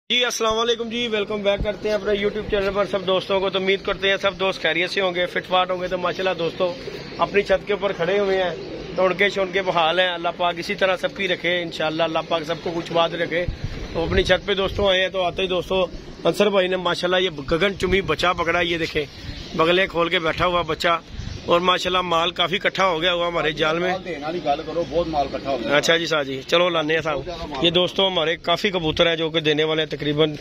जी अस्सलाम वालेकुम जी, welcome back करते हैं अपने यूट्यूब चैनल पर सब दोस्तों को। तो उम्मीद करते हैं सब दोस्त खैरियत से होंगे, फिटफाट होंगे। तो माशाल्लाह दोस्तों अपनी छत के ऊपर खड़े हुए हैं, तो उनके शौनके बहाल हैं। अल्लाह पाक इसी तरह सबकी रखे इंशाल्लाह, अल्लाह पाक सबको कुछ बात रखे। तो अपनी छत पे दोस्तों आए हैं, तो आते ही दोस्तों अंसर भाई ने माशाल्लाह ये गगन चुमी बच्चा पकड़ा। ये देखे बगले खोल के बैठा हुआ बच्चा, और माशाल्लाह माल काफी इकट्ठा हो गया हुआ हमारे जाल में। बहुत माल इकट्ठा हो गया। अच्छा जी साहब जी, चलो लाने साहब। ये दोस्तों हमारे काफी कबूतर हैं जो कि देने वाले हैं, तकरीबन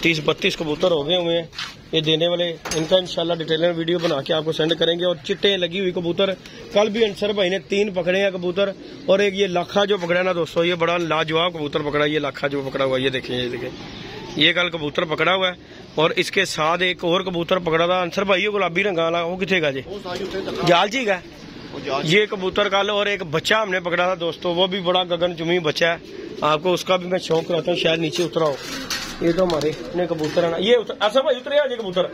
30-32 कबूतर हो गए हुए हैं ये देने वाले। इनका इंशाल्लाह डिटेलर वीडियो बना के आपको सेंड करेंगे। और चिट्टे लगी हुई कबूतर, कल भी अंसर भाई ने 3 पकड़े हैं कबूतर। और एक ये लाखा जो पकड़ा ना दोस्तों, ये बड़ा लाजवाब कबूतर पकड़ा। ये लाखा जो पकड़ा हुआ, ये देखें ये कल कबूतर पकड़ा हुआ है। और इसके साथ एक और कबूतर पकड़ा था अंसर भाई, गुलाबी रंग वाला, वो किथे का जी जाल जी का ये कबूतर कल। और एक बच्चा हमने पकड़ा था दोस्तों, वो भी बड़ा गगन चुमी बच्चा है। आपको उसका भी मैं शौक कराता हूँ, शायद नीचे उतरा हो। ये तो हमारे इतने कबूतर है ना, ये अंसर भाई उतरे आज कबूतर।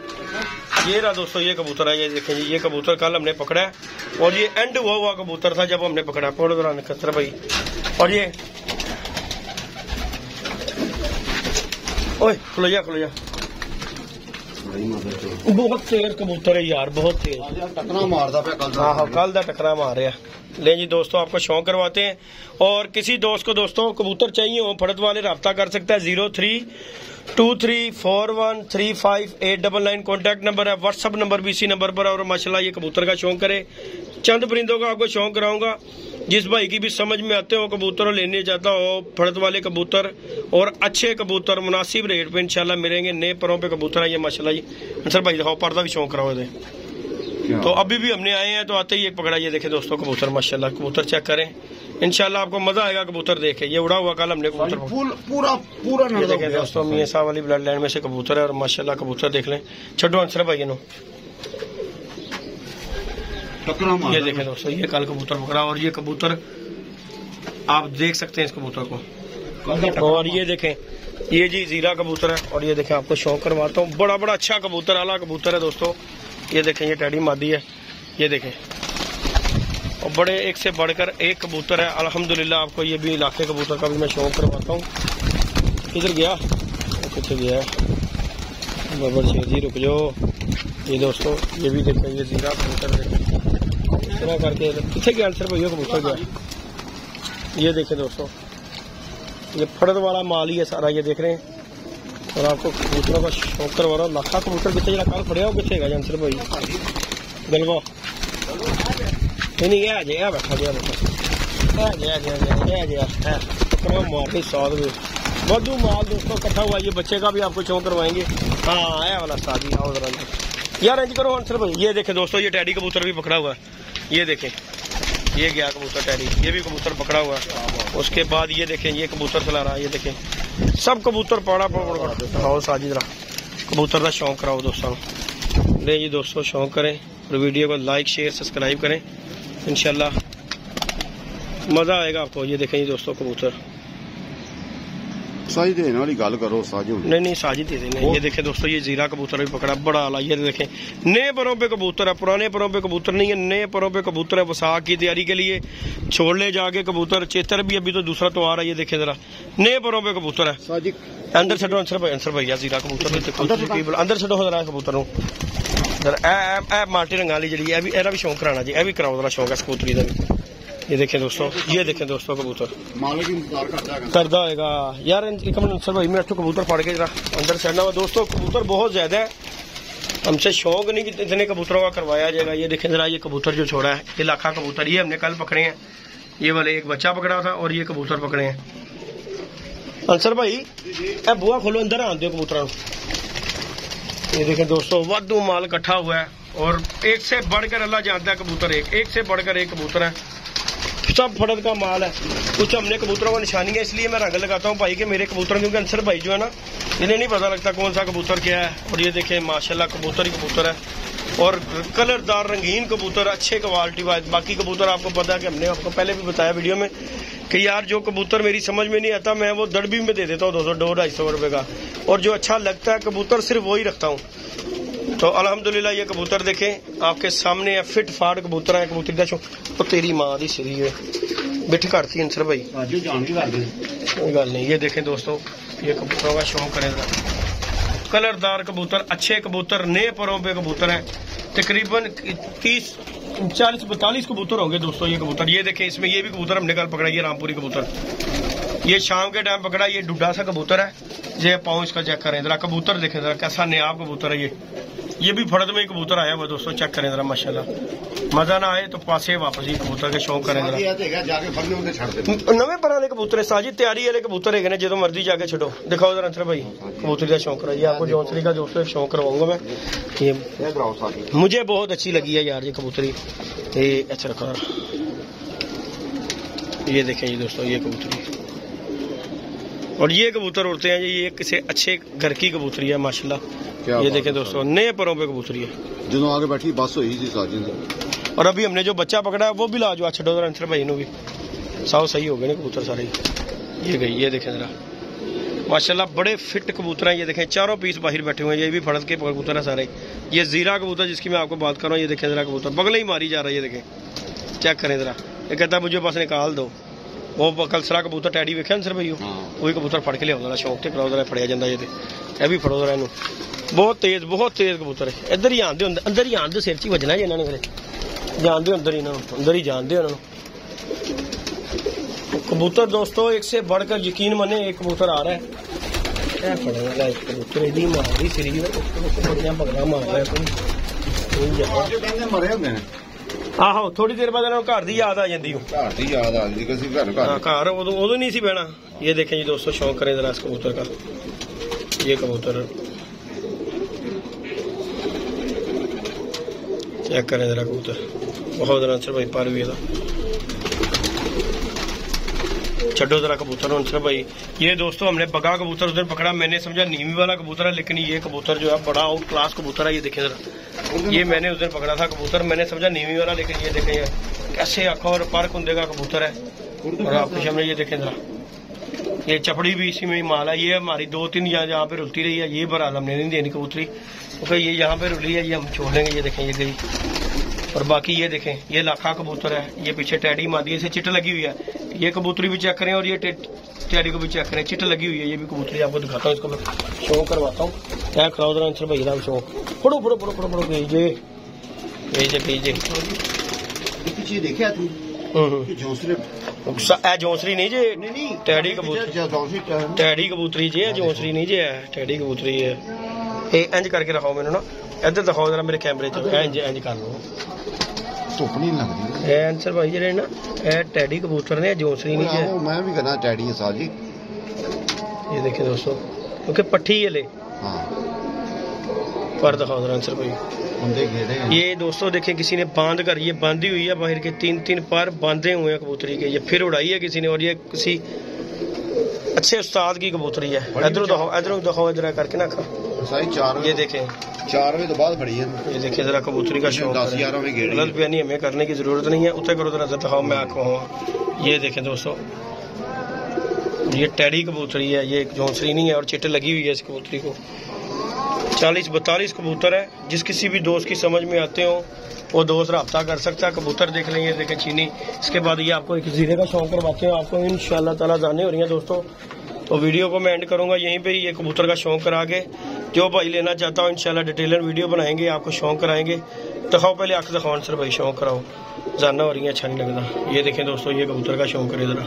ये रहा दोस्तों ये कबूतर है, ये देखें जी, ये कबूतर कल हमने पकड़ा है। और ये एंड हुआ कबूतर था जब हमने पकड़ा पौड़ दौरान अंसर भाई। और ये ओए खुलो जा बहुत तेज कबूतर है यार, बहुत तेज टकरा मारदा पे कल। हाँ कल दा टकरा मार रहा। ले जी दोस्तों आपको शौक करवाते हैं। और किसी दोस्त को दोस्तों कबूतर चाहिए हो फड़त वाले रब्ता कर सकता है 0323413589 कॉन्टैक्ट नंबर है। व्हाट्सअप नंबर भी इसी नंबर पर है। और माशाल्लाह ये कबूतर का शौक करे। चंद परिंदों का आपको शौक कराऊंगा, जिस भाई की भी समझ में आते हो कबूतर लेने जाता हो, फड़त वाले कबूतर और अच्छे कबूतर मुनासिब रेट पे इंशाल्लाह मिलेंगे। नए परों पे कबूतर है ये माशाल्लाह। ये अंसर भाई दिखाओ, पर्दा भी शौक कराओ दे। तो अभी भी हमने आए हैं, तो आते ही एक पकड़ा। ये देखे दोस्तों कबूतर माशाल्लाह, कबूतर चेक करें इंशाल्लाह, आपको मजा आएगा कबूतर देखे। ये उड़ा हुआ कल हमने कबूतर पूरा ये देखे दोस्तों मियां साहब वाली ब्लड लाइन में से कबूतर है। और माशाल्लाह कबूतर देख लें, छोड़ो अंसर भाई नो। ये देखें दोस्तों ये कल कबूतर पकड़ा। और ये कबूतर आप देख सकते हैं इस कबूतर को। और ये देखें ये जी जीरा कबूतर है। और ये देखें आपको शौक करवाता हूँ, बड़ा अच्छा कबूतर, आला कबूतर है दोस्तों। ये देखें ये टैडी मादी है, ये देखें। और बड़े एक से बढ़कर एक कबूतर है अल्हम्दुलिल्लाह। आपको ये भी इलाके कबूतर का भी मैं शौक करवाता हूँ। किधर गया किधर गया बबर शेर जी, रुक जाओ। ये दोस्तों ये भी देखें ये जीरा कबूतर इस तरह करके कितने गया आंसर भैया कबूतर गया। ये देखें दोस्तों ये फड़द वाला माल ही है सारा, ये देख रहे हैं। और आपको कबूतरों का शौक करवा रहा हूँ। लाखा कबूतर कितने जरा कल फड़िया हो कितने गया आंसर भाई गलवा नहीं आ जाए बैठा गया मार साथ में वाधू माल दोस्तों इकट्ठा हुआ। ये बच्चे का भी आपको शौक करवाएंगे। हाँ है वाला सादी आओ जरा यार रेंज करो आंसर भाई। ये देखें दोस्तों ये टैडी कबूतर भी पकड़ा हुआ है। ये देखें ये गया कबूतर टैडी, ये भी कबूतर पकड़ा हुआ है। उसके बाद ये देखें ये कबूतर चला रहा है। ये देखें सब कबूतर पड़ा आओ साजी जरा कबूतर का शौक कराओ दोस्तों। ले जी दोस्तों शौक करें और वीडियो को लाइक शेयर सब्सक्राइब करें, इंशाल्लाह मजा आएगा आपको। ये देखें जी दोस्तों कबूतर साजी देने वाली गल करो साजू नहीं साजी दे देने। ये देखें दोस्तों ये जीरा कबूतर भी पकड़ा बड़ा आला। ये देखें नए परों पे कबूतर है, पुराने परों पे कबूतर नहीं है, नए परों पे कबूतर है। वसाख की तैयारी के लिए छोड़ ले जाके कबूतर। चेतर भी अभी तो दूसरा तो आ रहा है। ये देखें जरा नए परों पे कबूतर है। साजी अंदर छो अंसर भैया जीरा कबूतर अंदर छो जरा कबूतर जरा माल्टी रंगा ली जी एदा भी शौक कराना जी, भी कराओ जरा शौक है कबूतरी का भी। ये देखें दोस्तों ये देखें दोस्तों कबूतर करदा होगा यार। अंसर भाई मैं कबूतर फाड़ के जरा अंदर चढ़ना हुआ दोस्तों। कबूतर बहुत ज्यादा है, हमसे शौक नहीं कि इतने कबूतरों का करवाया जाएगा। ये देखें जरा ये कबूतर जो छोड़ा है ये लाखा कबूतर, ये हमने कल पकड़े हैं। ये वाले एक बच्चा पकड़ा था और ये कबूतर पकड़े हैं। अंसर भाई ए बुआ खोलो अंदर आन दो कबूतरों। ये देखें दोस्तों वाधू माल इकट्ठा हुआ है। और एक से बढ़कर अल्लाह जानता है कबूतर, एक से बढ़कर एक कबूतर है। सब फड़द का माल है। कुछ हमने कबूतरों को निशानी है, इसलिए मैं रंग लगाता हूँ भाई के मेरे कबूतर, क्योंकि अंसर भाई जो है ना इन्हें नहीं पता लगता कौन सा कबूतर क्या है। और ये देखें माशाल्लाह कबूतर ही कबूतर है। और कलरदार रंगीन कबूतर, अच्छे क्वालिटी वाइज। बाकी कबूतर आपको पता है कि हमने आपको पहले भी बताया वीडियो में कि यार जो कबूतर मेरी समझ में नहीं आता मैं वो दड़बी में दे देता हूँ 200-250 रुपए का। और जो अच्छा लगता है कबूतर सिर्फ वही रखता हूँ। तो अल्हम्दुलिल्लाह ये कबूतर देखें आपके सामने है, फिट फाट कबूतर है। कबूतर का तो तेरी माँ दी सिरी है बिठ करती अंसर भाई कोई गल नहीं। ये देखें दोस्तों ये कबूतरों का शौक करेगा। कलरदार कबूतर, अच्छे कबूतर, नए परों पे कबूतर है। तकरीबन 30, 40, 42 कबूतर होंगे दोस्तों ये कबूतर। ये देखें, इसमें ये भी कबूतर हमने कल पकड़ा, ये रामपुरी कबूतर, ये शाम के टाइम पकड़ा। ये डुड्डा सा कबूतर है। ये पाँव इसका चेक करें जरा, कबूतर देखें जरा कैसा नयाब कबूतर है। ये भी फड़द में ही कबूतर आया हुआ दोस्तों, चेक करें जरा माशाल्लाह। मजा ना आए तो पासे वापस ही कबूतर के शौक करें जरा। नवे पुराने कबूतर है साजी, तैयारी वाले कबूतर है जो मर्जी जाके छो। दिखाओ जरा अंसर भाई कबूतरी का शौक करो। ये आपको जौनसरी का दोस्तों एक शौक करवाऊंगा मैं। ये मुझे बहुत अच्छी लगी है यार ये कबूतरी। ये अच्छा रखा, ये देखें ये दोस्तों ये कबूतरी। और ये कबूतर उड़ते हैं, ये किसी अच्छे घर की कबूतरी है माशाल्लाह। ये देखें दोस्तों, नए परों पे कबूतरी है। जो आगे बैठी बस हुई थी साजिद। और अभी हमने जो बच्चा पकड़ा है वो भी लाजवा छो जरा अंसर भाई भी साव सही हो गए ना कबूतर सारे। ये गई, ये देखें जरा माशाल्लाह, बड़े फिट कबूतर हैं। ये देखें चारों पीस बाहर बैठे हुए हैं। ये भी फड़द के कबूतर है सारे। ये जीरा कबूतर जिसकी मैं आपको बात कर रहा हूँ, ये देखें जरा कबूतर बगल ही मारी जा रहा है। ये देखें, चेक करें जरा। ये कहता है मुझे बस निकाल दो। वो कलसरा कबूतर टैडी वेखे अंसर भाई, वही कबूतर फड़ के लिया शौक से कराओ जरा, फड़िया जाता। ये भी फड़ो जरा, बहुत तेज कबूतर है। इधर ही आंदे, अंदर ही आंदे, सिर च ही वजना जी इन्होंने, जान दो अंदर ही, अंदर ही जान दो इन्होंने। कबूतर दोस्तों एक से बढ़कर यकीन माने एक कबूतर आ रहा है। कबूतर एडी मारी सिरी पगड़ा मार रहा है। आहो थोड़ी देर बाद घर की याद आ जाती, घर उदो नहीं सी बहना। ये देखें जी दोस्तों, शौक करें जरा इस कबूतर का। ये कबूतर चेक करें जरा कबूतर, बहुत अंसर भाई पर भी छो जरा कबूतर अंसर भाई। ये दोस्तों हमने बगा कबूतर उधर पकड़ा, मैंने समझा नीवी वाला कबूतर है, लेकिन ये कबूतर जो है बड़ा आउट क्लास कबूतर है। ये देखें जरा, ये मैंने उधर पकड़ा था कबूतर, मैंने समझा नीवी वाला, लेकिन ये देखें कैसे आंखों और पर कुंदे का कबूतर है। और आपके सामने ये देखें जरा, ये चपड़ी भी इसी में माल है। ये हमारी 2-3 यहाँ पे रुलती रही है। ये बराल हमने नहीं देनी कबूतरी, क्योंकि ये यहाँ पे रुली है, ये हम छोड़ लेंगे। ये देखें ये गई। और बाकी ये देखें, ये लाखा कबूतर है। ये पीछे टैडी मादी से चिट लगी हुई है। ये कबूतरी भी चेक करें और ये टैडी को भी चेक करें, चिट लगी हुई है। ये भी कबूतरी आपको दिखाता हूँ, इसको मैं शो करवाता हूँ। क्या खराब रहा अंसर भाई शो फड़ो फड़ो फड़ो फड़ो फड़ो भेजे पीछे देखा तू जौंसरी नहीं जे, टैडी कबूतरी, टैडी कबूतरी जे, जौंसरी नहीं जे, टैडी कबूतरी है। इंज करके रखाओ मैनू ना, इधर दिखाओ जरा मेरे कैमरे च, इंज कर लो, धुप नहीं लगती। अंसर भाई जेडे ना टैडी कबूतर ने, जौंसरी नहीं जे। मैं भी कहना टैडी है साजी। ये देखिए दोस्तों, क्योंकि पट्टी है ले। पर दिखाओ जरा अंसर भाई। ये दोस्तों देखें, किसी ने बांध कर, ये बांधी हुई है बाहर के 3-3 पर बांधे हुए हैं कबूतरी के। ये फिर उड़ाई है किसी ने, और ये किसी अच्छे उस्ताद की कबूतरी है। इधर दिखाओ इधर करके ना खा। ये देखें 4 बजे तो बाद खड़ी है। ये देखिए जरा कबूतरी का शौक, गलत बयानी हमें करने की जरूरत नहीं है। उतर करो जरा दिखाओ, मैं आपको। ये देखें दोस्तों, ये टैडी कबूतरी है, ये जौंसरी नहीं है, और चिट लगी हुई है इस कबूतरी को। 40-42 कबूतर है। जिस किसी भी दोस्त की समझ में आते हो वो दोस्त रब्ता कर सकता है। कबूतर देख लेंगे, देखें चीनी। इसके बाद ये आपको एक जीरे का शौक करवाते हैं आपको, इंशाल्लाह ताला जाने हो रही है दोस्तों। तो वीडियो को मैं एंड करूंगा यहीं पे, ये कबूतर का शौक करा के जो भाई लेना चाहता हूँ इंशाल्लाह डिटेलर वीडियो बनाएंगे, आपको शौक कराएंगे। दिखाओ पहले आंख दिखाओ सर भाई, शौक कराओ, जाना हो रही है, अच्छा नहीं लगता। ये देखें दोस्तों, ये कबूतर का शौक करे जरा।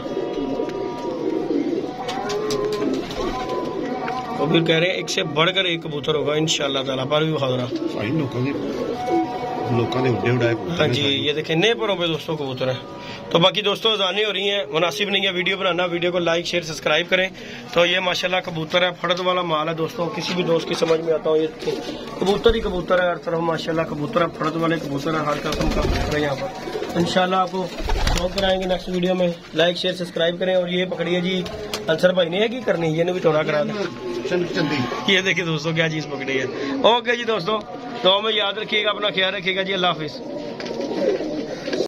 तो फिर कह रहे हैं एक से बढ़कर एक कबूतर होगा इंशाल्लाह ताला, पर भी हाजरा हाँ जी। ये देखें नए परों पे दोस्तों कबूतर है। तो बाकी दोस्तों अजानें हो रही हैं, मुनासिब नहीं है वीडियो बनाना। वीडियो को लाइक शेयर सब्सक्राइब करें। तो ये माशाल्लाह कबूतर है, फड़द वाला माल है दोस्तों। किसी भी दोस्त की समझ में आता हो, ये कबूतर ही कबूतर है हर तरफ माशाल्लाह। कबूतर है, फड़द वाले कबूतर है, हर किस्म का कबूतर है यहाँ पर। इंशाल्लाह आपको शौक कराएंगे नेक्स्ट वीडियो में। लाइक शेयर सब्सक्राइब करें। और ये पकड़िए जी अंसर भाई ने है की करनी, ये भी थोड़ा करा दें। ये देखिए दोस्तों क्या चीज पकड़ी है। ओके जी दोस्तों, तो में याद रखिएगा, अपना ख्याल रखिएगा जी। अल्लाह हाफिज।